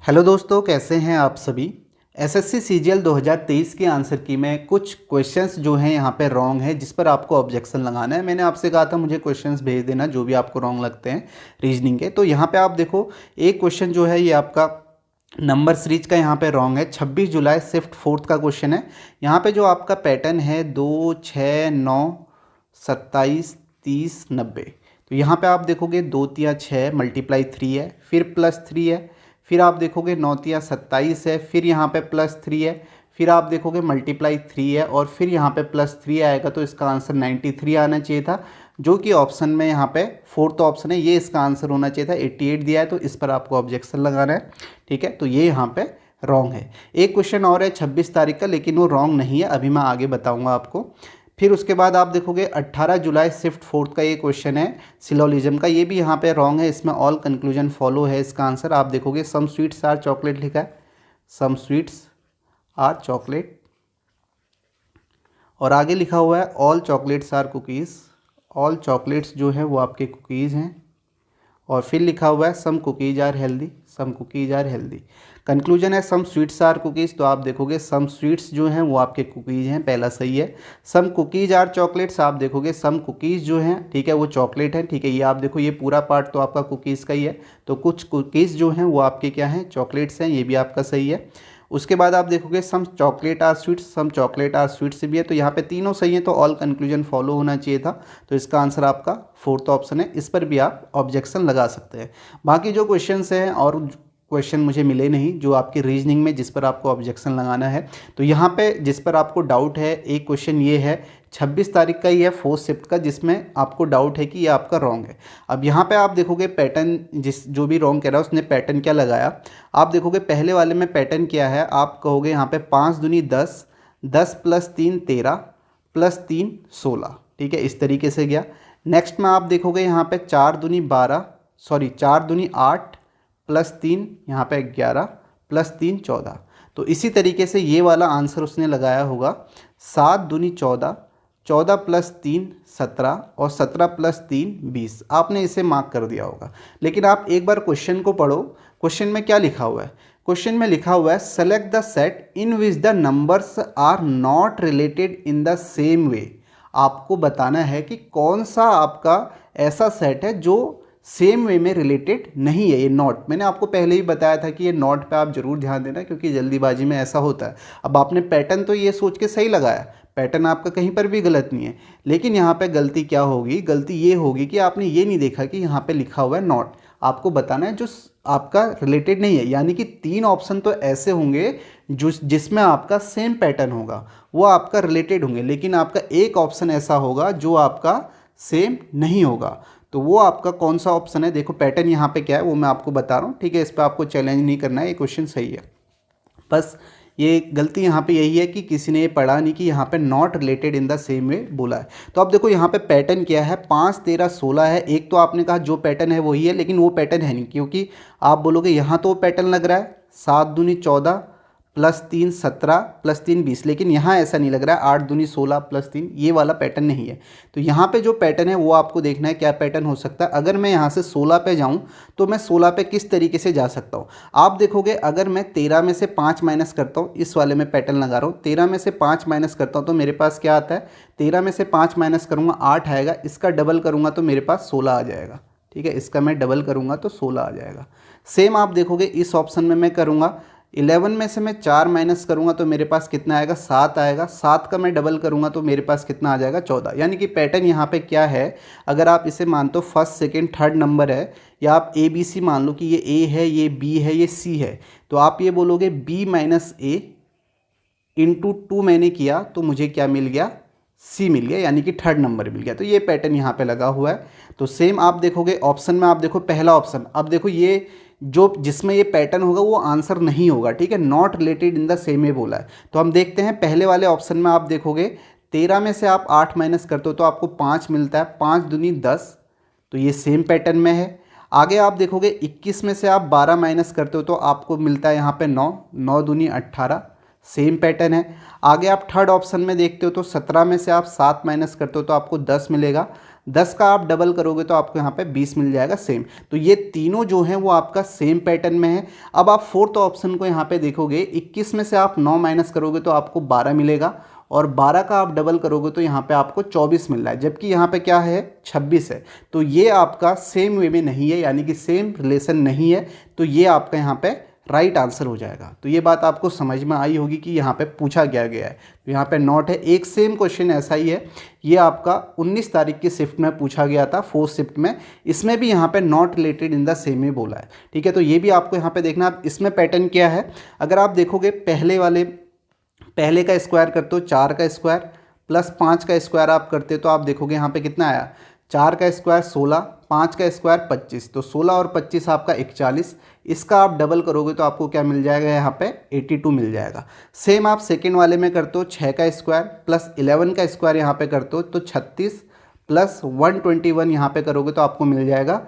Hello दोस्तों, कैसे हैं आप सभी। एसएससी सीजीएल 2023 के आंसर की में कुछ क्वेश्चंस जो हैं यहाँ पे रॉन्ग है, जिस पर आपको ऑब्जेक्शन लगाना है। मैंने आपसे कहा था मुझे क्वेश्चंस भेज देना जो भी आपको रॉन्ग लगते हैं रीजनिंग के। तो यहाँ पे आप देखो, एक क्वेश्चन जो है ये आपका नंबर सीरीज का यहाँ पे रॉन्ग है। 26 जुलाई शिफ्ट फोर्थ का क्वेश्चन है। यहाँ पे जो आपका पैटर्न है 2, 6, 9, 27, 30, 90। तो यहाँ पे आप देखोगे 2 तिया 6 मल्टीप्लाई 3 है, फिर प्लस 3 है, फिर आप देखोगे 9 तिया 27 है, फिर यहाँ पे प्लस 3 है, फिर आप देखोगे मल्टीप्लाई 3 है और फिर यहाँ पे प्लस 3 आएगा। तो इसका आंसर 93 आना चाहिए था, जो कि ऑप्शन में यहाँ पे फोर्थ ऑप्शन है, ये इसका आंसर होना चाहिए था। 88 दिया है तो इस पर आपको ऑब्जेक्शन लगाना है। ठीक है, तो ये यहाँ पे रॉन्ग है। एक क्वेश्चन और है 26 तारीख का, लेकिन वो रॉन्ग नहीं है, अभी मैं आगे बताऊँगा आपको। फिर उसके बाद आप देखोगे 18 जुलाई शिफ्ट फोर्थ का ये क्वेश्चन है सिलोलिज्म का, ये भी यहाँ पे रॉन्ग है। इसमें ऑल कंक्लूजन फॉलो है इसका आंसर। आप देखोगे सम स्वीट्स आर चॉकलेट लिखा है, सम स्वीट्स आर चॉकलेट, और आगे लिखा हुआ है all chocolates are cookies. All chocolates जो है वो आपके कुकीज़ हैं, और फिर लिखा हुआ है some cookies are healthy, some cookies are healthy. Conclusion है सम स्वीट्स आर कुकीज़, तो आप देखोगे सम स्वीट्स जो हैं वो आपके कुकीज़ हैं, पहला सही है। सम कुकीज़ आर चॉकलेट्स, आप देखोगे सम कुकीज़ जो हैं, ठीक है, वो चॉकलेट है। ठीक है, ये आप देखो, ये पूरा पार्ट तो आपका कुकीज़ का ही है, तो कुछ कुकीज़ जो हैं वो आपके क्या हैं, चॉकलेट्स हैं, ये भी आपका सही है। उसके बाद आप देखोगे some chocolate are sweets, some chocolate are sweets भी है, तो यहाँ पे तीनों सही है, तो ऑल कंक्लूजन फॉलो होना चाहिए था। तो इसका आंसर आपका फोर्थ ऑप्शन है, इस पर भी आप ऑब्जेक्शन लगा सकते हैं। बाकी जो क्वेश्चंस हैं और क्वेश्चन मुझे मिले नहीं जो आपकी रीजनिंग में जिस पर आपको ऑब्जेक्शन लगाना है, तो यहाँ पे जिस पर आपको डाउट है, एक क्वेश्चन ये है 26 तारीख का ही है फोर्थ शिफ्ट का, जिसमें आपको डाउट है कि ये आपका रॉन्ग है। अब यहाँ पे आप देखोगे पैटर्न, जो भी रॉन्ग कह रहा है उसने पैटर्न क्या लगाया। आप देखोगे पहले वाले में पैटर्न क्या है, आप कहोगे यहाँ पे 5 दूनी 10, 10 प्लस 3 13, प्लस 3 16। ठीक है, इस तरीके से गया। नेक्स्ट में आप देखोगे यहाँ पे 4 दूनी 12, सॉरी 4 दूनी 8, प्लस 3 यहाँ पे 11, प्लस 3 14। तो इसी तरीके से ये वाला आंसर उसने लगाया होगा 7 दूनी 14, 14 प्लस 3 17, और 17 प्लस 3 20। आपने इसे मार्क कर दिया होगा। लेकिन आप एक बार क्वेश्चन को पढ़ो, क्वेश्चन में क्या लिखा हुआ है। क्वेश्चन में लिखा हुआ है select the set in which the numbers are not related in the same way. आपको बताना है कि कौन सा आपका ऐसा सेट है जो सेम वे में रिलेटेड नहीं है। ये नॉट मैंने आपको पहले ही बताया था कि ये नॉट पे आप जरूर ध्यान देना, क्योंकि जल्दीबाजी में ऐसा होता है। अब आपने पैटर्न तो ये सोच के सही लगाया, पैटर्न आपका कहीं पर भी गलत नहीं है, लेकिन यहाँ पे गलती क्या होगी, गलती ये होगी कि आपने ये नहीं देखा कि यहाँ पे लिखा हुआ है नॉट। आपको बताना है जो आपका रिलेटेड नहीं है, यानी कि 3 ऑप्शन तो ऐसे होंगे जिसमें आपका सेम पैटर्न होगा, वो आपका रिलेटेड होंगे, लेकिन आपका एक ऑप्शन ऐसा होगा जो आपका सेम नहीं होगा। तो वो आपका कौन सा ऑप्शन है, देखो पैटर्न यहाँ पे क्या है वो मैं आपको बता रहा हूँ। ठीक है, इस पर आपको चैलेंज नहीं करना है, ये क्वेश्चन सही है। बस ये गलती यहाँ पे यही है कि किसी ने ये पढ़ा नहीं कि यहाँ पे not related in the same वे बोला है। तो अब देखो यहाँ पे पैटर्न क्या है, 5 13 16 है। एक तो आपने कहा जो पैटर्न है वही है, लेकिन वो पैटर्न है नहीं, क्योंकि आप बोलोगे यहाँ तो पैटर्न लग रहा है 7 दूनी 14, प्लस 3 17, प्लस 3 20, लेकिन यहाँ ऐसा नहीं लग रहा है 8 दूनी 16, प्लस 3, ये वाला पैटर्न नहीं है। तो यहाँ पे जो पैटर्न है वो आपको देखना है क्या पैटर्न हो सकता है। अगर मैं यहाँ से 16 पे जाऊँ तो मैं 16 पे किस तरीके से जा सकता हूँ। आप देखोगे अगर मैं 13 में से 5 माइनस करता हूँ, इस वाले में पैटर्न लगा रहा हूँ, 13 में से 5 माइनस करता हूँ तो मेरे पास क्या आता है, 13 में से 5 माइनस करूँगा 8 आएगा, इसका डबल करूँगा तो मेरे पास 16 आ जाएगा। ठीक है, इसका मैं डबल करूँगा तो 16 आ जाएगा। सेम आप देखोगे इस ऑप्शन में मैं करूँगा, 11 में से मैं 4 माइनस करूंगा तो मेरे पास कितना आएगा, 7 आएगा। 7 का मैं डबल करूंगा तो मेरे पास कितना आ जाएगा, 14। यानी कि पैटर्न यहाँ पे क्या है, अगर आप इसे मानते हो फर्स्ट सेकंड थर्ड नंबर है, या आप ए बी सी मान लो कि ये ए है, ये बी है, ये सी है, तो आप ये बोलोगे बी माइनस ए इंटू 2 मैंने किया तो मुझे क्या मिल गया, सी मिल गया, यानी कि थर्ड नंबर मिल गया। तो ये पैटर्न यहाँ पे लगा हुआ है। तो सेम आप देखोगे ऑप्शन में, आप देखो पहला ऑप्शन, अब देखो ये जो जिसमें ये पैटर्न होगा वो आंसर नहीं होगा। ठीक है, not related in the same वे बोला है। तो हम देखते हैं पहले वाले ऑप्शन में, आप देखोगे 13 में से आप 8 माइनस करते हो तो आपको 5 मिलता है, 5 दूनी 10, तो ये सेम पैटर्न में है। आगे आप देखोगे 21 में से आप 12 माइनस करते हो तो आपको मिलता है यहाँ पे 9, 9 दूनी 18, सेम पैटर्न है। आगे आप थर्ड ऑप्शन में देखते हो तो 17 में से आप 7 माइनस करते हो तो आपको 10 मिलेगा, 10 का आप डबल करोगे तो आपको यहाँ पे 20 मिल जाएगा सेम। तो ये तीनों जो हैं वो आपका सेम पैटर्न में है। अब आप फोर्थ ऑप्शन को यहाँ पे देखोगे, 21 में से आप 9 माइनस करोगे तो आपको 12 मिलेगा, और 12 का आप डबल करोगे तो यहाँ पे आपको 24 मिल रहा है, जबकि यहाँ पे क्या है 26 है। तो ये आपका सेम वे में नहीं है, यानी कि सेम रिलेशन नहीं है, तो ये आपका यहाँ पे राइट आंसर हो जाएगा। तो ये बात आपको समझ में आई होगी कि यहाँ पे पूछा क्या गया है। तो यहाँ पे नॉट है। एक सेम क्वेश्चन ऐसा ही है, ये आपका 19 तारीख की शिफ्ट में पूछा गया था, फोर्थ शिफ्ट में। इसमें भी यहाँ पे not related in the same ही बोला है, ठीक है। तो ये भी आपको यहाँ पे देखना। अब इसमें पैटर्न क्या है, अगर आप देखोगे पहले का स्क्वायर करते हो 4 का स्क्वायर प्लस 5 का स्क्वायर आप करते हो, तो आप देखोगे यहाँ पे कितना आया, 4 का स्क्वायर 16, 5 का स्क्वायर 25, तो 16 और 25 आपका 41। इसका आप डबल करोगे तो आपको क्या मिल जाएगा, यहाँ पे 82 मिल जाएगा। सेम आप सेकेंड वाले में करते हो, 6 का स्क्वायर प्लस 11 का स्क्वायर यहाँ पे करते हो तो 36 प्लस 121 यहाँ पे करोगे तो आपको मिल जाएगा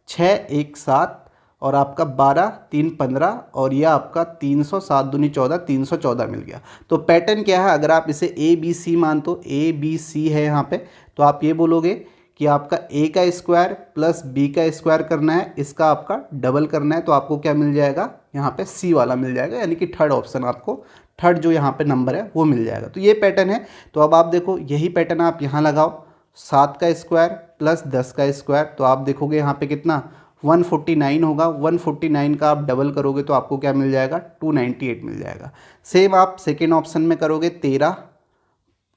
6 1 7 और आपका 12 3 15 और यह आपका 300 7 दूनी 14, 314 मिल गया। तो पैटर्न क्या है, अगर आप इसे ए बी सी मानते हो, ए बी सी है यहाँ पे, तो आप ये बोलोगे कि आपका ए का स्क्वायर प्लस बी का स्क्वायर करना है, इसका आपका डबल करना है, तो आपको क्या मिल जाएगा, यहाँ पे सी वाला मिल जाएगा, यानी कि थर्ड ऑप्शन आपको, थर्ड जो यहाँ पे नंबर है वो मिल जाएगा। तो ये पैटर्न है। तो अब आप देखो यही पैटर्न आप यहाँ लगाओ, 7 का स्क्वायर प्लस 10 का स्क्वायर, तो आप देखोगे यहाँ पे कितना 149 होगा। 149 का आप डबल करोगे तो आपको क्या मिल जाएगा, 298 मिल जाएगा। सेम आप सेकेंड ऑप्शन में करोगे, 13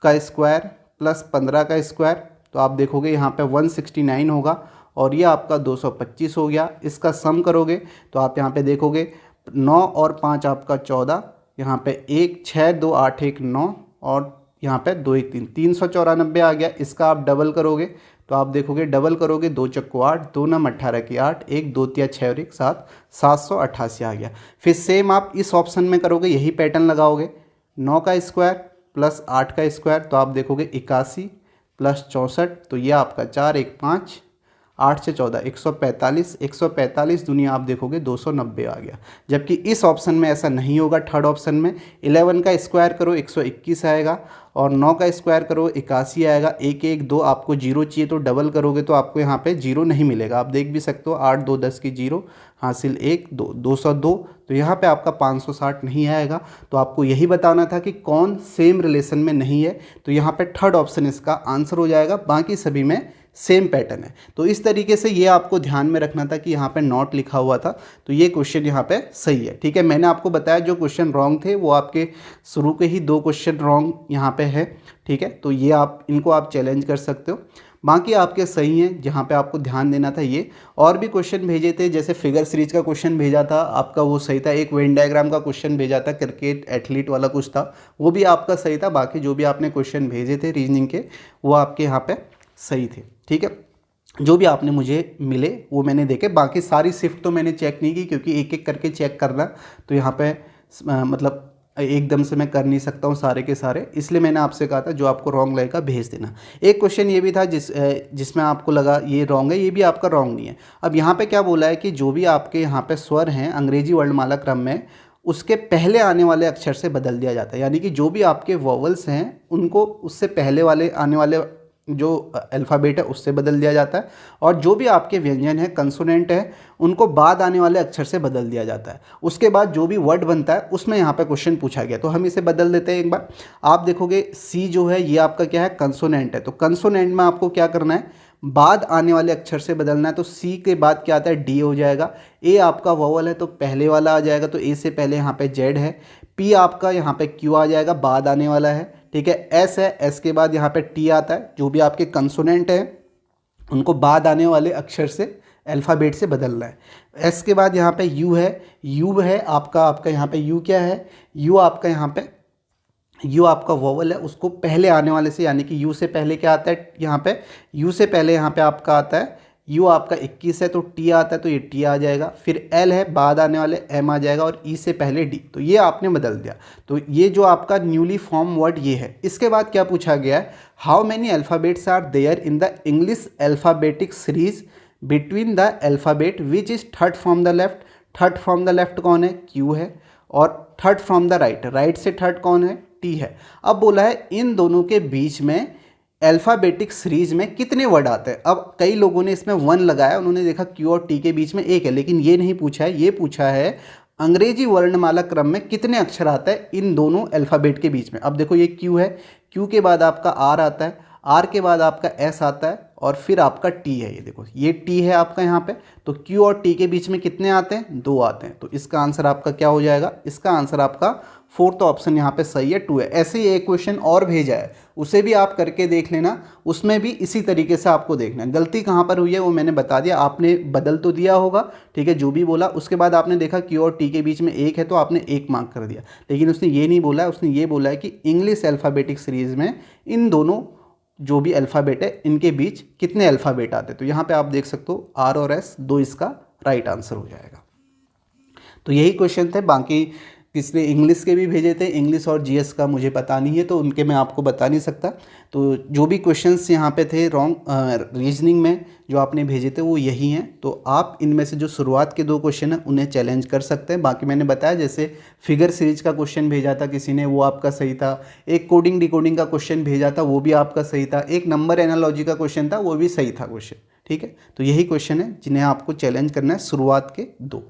का स्क्वायर प्लस 15 का स्क्वायर, तो आप देखोगे यहाँ पे 169 होगा और ये आपका 225 हो गया। इसका सम करोगे तो आप यहाँ पे देखोगे 9 और 5 आपका 14, यहाँ पे 1 6 2 8 1 9 और यहाँ पे 2 1 3, 394 आ गया। इसका आप डबल करोगे तो आप देखोगे, डबल करोगे 2 चक्को 8, 2 नम 18 की 8, 1 2 3 6 और 1 7, 788 आ गया। फिर सेम आप इस ऑप्शन में करोगे, यही पैटर्न लगाओगे, 9 का स्क्वायर प्लस 8 का स्क्वायर, तो आप देखोगे 81 प्लस 64, तो ये आपका 4 1 5, 8 से 14 145, 145 दुनिया आप देखोगे 290 आ गया। जबकि इस ऑप्शन में ऐसा नहीं होगा। थर्ड ऑप्शन में 11 का स्क्वायर करो 121 आएगा और 9 का स्क्वायर करो 81 आएगा। 1 1 2 आपको जीरो चाहिए तो डबल करोगे तो आपको यहाँ पे जीरो नहीं मिलेगा। आप देख भी सकते हो, 8 2 10 की जीरो हासिल 1 2 202, तो यहाँ पे आपका 560 नहीं आएगा। तो आपको यही बताना था कि कौन सेम रिलेशन में नहीं है, तो यहाँ पे थर्ड ऑप्शन इसका आंसर हो जाएगा। बाकी सभी में सेम पैटर्न है। तो इस तरीके से ये आपको ध्यान में रखना था कि यहाँ पे नॉट लिखा हुआ था, तो ये क्वेश्चन यहाँ पे सही है। ठीक है, मैंने आपको बताया जो क्वेश्चन रॉन्ग थे वो आपके शुरू के ही 2 क्वेश्चन रॉन्ग यहाँ पे है। ठीक है, तो ये आप इनको आप चैलेंज कर सकते हो, बाकी आपके सही हैं। जहाँ पे आपको ध्यान देना था ये, और भी क्वेश्चन भेजे थे, जैसे फिगर सीरीज का क्वेश्चन भेजा था आपका, वो सही था। एक वेन डायग्राम का क्वेश्चन भेजा था, क्रिकेट एथलीट वाला कुछ था, वो भी आपका सही था। बाकी जो भी आपने क्वेश्चन भेजे थे रीजनिंग के, वो आपके यहाँ पे सही थे। ठीक है, जो भी आपने मुझे मिले वो मैंने देखे। बाकी सारी शिफ्ट तो मैंने चेक नहीं की, क्योंकि एक एक करके चेक करना तो यहाँ पे मतलब एकदम से मैं कर नहीं सकता हूँ सारे के सारे, इसलिए मैंने आपसे कहा था जो आपको रॉन्ग लगेगा भेज देना। एक क्वेश्चन ये भी था जिसमें आपको लगा ये रॉन्ग है, ये भी आपका रॉन्ग नहीं है। अब यहाँ पे क्या बोला है कि जो भी आपके यहाँ पे स्वर हैं अंग्रेजी वर्णमाला क्रम में, उसके पहले आने वाले अक्षर से बदल दिया जाता है। यानी कि जो भी आपके वॉवल्स हैं उनको उससे पहले वाले आने वाले जो अल्फ़ाबेट है उससे बदल दिया जाता है, और जो भी आपके व्यंजन है कंसोनेंट है उनको बाद आने वाले अक्षर से बदल दिया जाता है। उसके बाद जो भी वर्ड बनता है उसमें यहाँ पे क्वेश्चन पूछा गया, तो हम इसे बदल देते हैं एक बार। आप देखोगे सी जो है ये आपका क्या है, कंसोनेंट है, तो कंसोनेंट में आपको क्या करना है, बाद आने वाले अक्षर से बदलना है। तो सी के बाद क्या आता है, डी हो जाएगा। ए आपका वोवल है तो पहले वाला आ जाएगा, तो ए से पहले यहाँ पे जेड है। पी आपका यहाँ पे क्यू आ जाएगा, बाद आने वाला है। ठीक है, एस है, एस के बाद यहाँ पे टी आता है। जो भी आपके कंसोनेंट है उनको बाद आने वाले अक्षर से अल्फ़ाबेट से बदलना है। एस के बाद यहाँ पे यू है आपका यहाँ पे यू क्या है, यू आपका यहाँ पे यू आपका वोवल है, उसको पहले आने वाले से, यानी कि यू से पहले क्या आता है यहाँ पे, यू से पहले यहाँ पे आपका आता है, यू आपका 21 है तो टी आता है, तो ये टी आ जाएगा। फिर एल है, बाद आने वाले एम आ जाएगा, और ई से पहले डी, तो ये आपने बदल दिया। तो ये जो आपका न्यूली फॉर्म वर्ड ये है। इसके बाद क्या पूछा गया है, how many alphabets are there in the English alphabetic series between the alphabet which is third from the left. Third from the left कौन है, क्यू है, और third from the right, right से थर्ड कौन है, टी है। अब बोला है इन दोनों के बीच में अल्फ़ाबेटिक सीरीज में कितने वर्ड आते हैं। अब कई लोगों ने इसमें 1 लगाया, उन्होंने देखा Q और T के बीच में 1 है, लेकिन ये नहीं पूछा है, ये पूछा है अंग्रेजी वर्णमाला क्रम में कितने अक्षर आता है इन दोनों अल्फ़ाबेट के बीच में। अब देखो ये Q है, Q के बाद आपका R आता है, R के बाद आपका S आता है और फिर आपका T है। ये देखो ये T है आपका यहाँ पे, तो Q और T के बीच में कितने आते हैं, 2 आते हैं। तो इसका आंसर आपका क्या हो जाएगा, इसका आंसर आपका फोर्थ ऑप्शन यहाँ पे सही है, 2 है। ऐसे ही एक क्वेश्चन और भेजा है, उसे भी आप करके देख लेना, उसमें भी इसी तरीके से आपको देखना है। गलती कहाँ पर हुई है वो मैंने बता दिया, आपने बदल तो दिया होगा, ठीक है, जो भी बोला, उसके बाद आपने देखा Q और T के बीच में 1 है तो आपने 1 मार्क कर दिया। लेकिन उसने ये नहीं बोला है, उसने ये बोला है कि इंग्लिश अल्फ़ाबेटिक सीरीज़ में इन दोनों जो भी अल्फ़ाबेट है इनके बीच कितने अल्फ़ाबेट आते हैं। तो यहाँ पे आप देख सकते हो R और S, 2 इसका राइट आंसर हो जाएगा। तो यही क्वेश्चन थे, बाकी किसने इंग्लिश के भी भेजे थे, इंग्लिश और जीएस का मुझे पता नहीं है तो उनके मैं आपको बता नहीं सकता। तो जो भी क्वेश्चंस यहाँ पे थे रॉन्ग रीजनिंग में जो आपने भेजे थे वो यही हैं। तो आप इनमें से जो शुरुआत के 2 क्वेश्चन हैं उन्हें चैलेंज कर सकते हैं। बाकी मैंने बताया जैसे फिगर सीरीज का क्वेश्चन भेजा था किसी ने, वो आपका सही था। एक कोडिंग डिकोडिंग का क्वेश्चन भेजा था, वो भी आपका सही था। एक नंबर एनालॉजी का क्वेश्चन था, वो भी सही था क्वेश्चन, ठीक है। तो यही क्वेश्चन है जिन्हें आपको चैलेंज करना है, शुरुआत के 2।